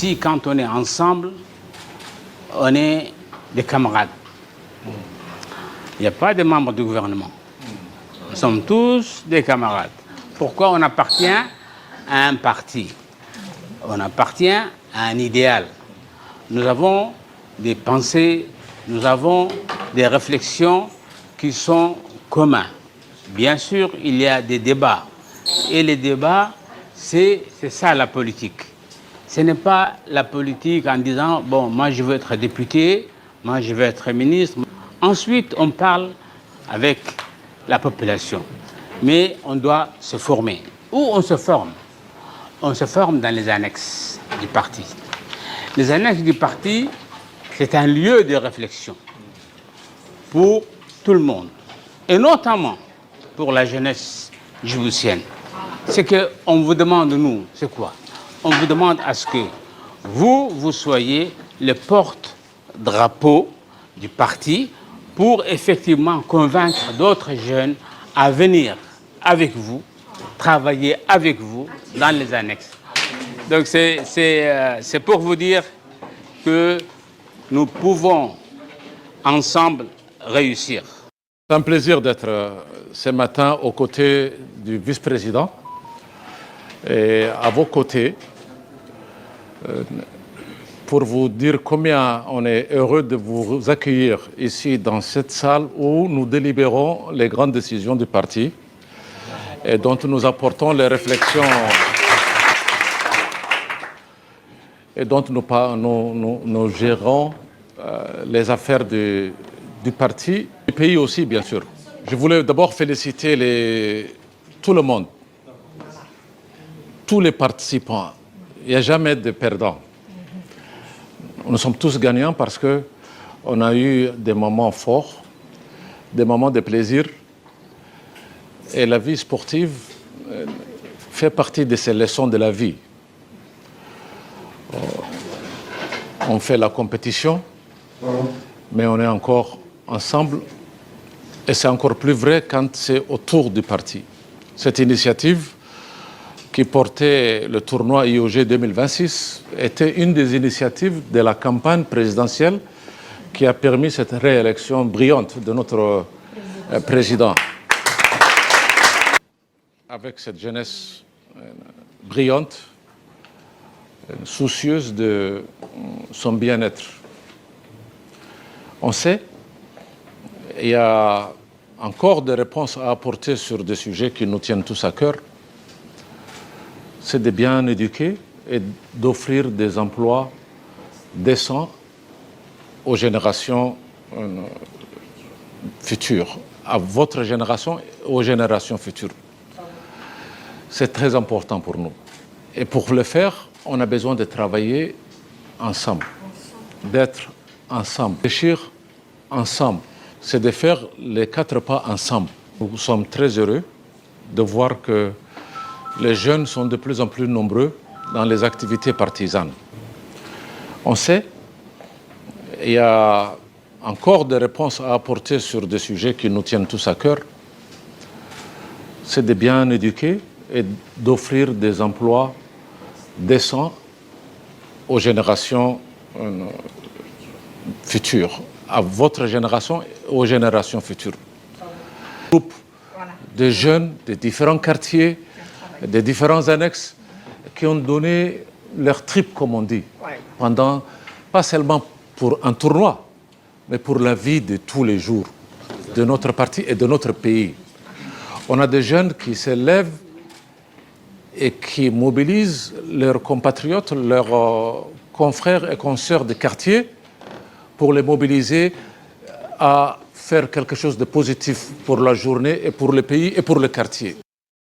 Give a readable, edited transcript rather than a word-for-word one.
Ici, quand on est ensemble, on est des camarades. Il n'y a pas de membres du gouvernement. Nous sommes tous des camarades. Pourquoi on appartient à un parti? On appartient à un idéal. Nous avons des pensées, nous avons des réflexions qui sont communs. Bien sûr, il y a des débats. Et les débats, c'est ça la politique. Ce n'est pas la politique en disant, bon, moi je veux être député, moi je veux être ministre. Ensuite, on parle avec la population. Mais on doit se former. Où on se forme? On se forme dans les annexes du parti. Les annexes du parti, c'est un lieu de réflexion pour tout le monde. Et notamment pour la jeunesse djiboutienne. C'est qu'on vous demande, nous, c'est quoi? On vous demande à ce que vous soyez le porte-drapeau du parti pour effectivement convaincre d'autres jeunes à venir avec vous, travailler avec vous dans les annexes. Donc c'est pour vous dire que nous pouvons ensemble réussir. C'est un plaisir d'être ce matin aux côtés du vice-président et à vos côtés pour vous dire combien on est heureux de vous accueillir ici dans cette salle où nous délibérons les grandes décisions du parti et dont nous apportons les réflexions et dont nous gérons les affaires du parti, du pays aussi, bien sûr. Je voulais d'abord féliciter tout le monde, tous les participants. Il n'y a jamais de perdants. Nous sommes tous gagnants parce qu'on a eu des moments forts, des moments de plaisir. Et la vie sportive fait partie de ces leçons de la vie. On fait la compétition, mais on est encore ensemble. Et c'est encore plus vrai quand c'est autour du parti. Cette initiative qui portait le tournoi IOG 2026 était une des initiatives de la campagne présidentielle qui a permis cette réélection brillante de notre président. Avec cette jeunesse brillante, soucieuse de son bien-être. On sait, il y a encore des réponses à apporter sur des sujets qui nous tiennent tous à cœur. C'est de bien éduquer et d'offrir des emplois décents aux générations futures, à votre génération et aux générations futures. C'est très important pour nous. Et pour le faire, on a besoin de travailler ensemble, d'être ensemble, réfléchir ensemble. C'est de faire les 4 pas ensemble. Nous sommes très heureux de voir que les jeunes sont de plus en plus nombreux dans les activités partisanes. On sait, il y a encore des réponses à apporter sur des sujets qui nous tiennent tous à cœur. C'est de bien éduquer et d'offrir des emplois décents aux générations futures, à votre génération et aux générations futures. Groupe de jeunes de différents quartiers, des différents annexes qui ont donné leur trip, comme on dit, pendant, pas seulement pour un tournoi, mais pour la vie de tous les jours de notre parti et de notre pays. On a des jeunes qui se lèvent et qui mobilisent leurs compatriotes, leurs confrères et consoeurs de quartier pour les mobiliser à faire quelque chose de positif pour la journée et pour le pays et pour le quartier.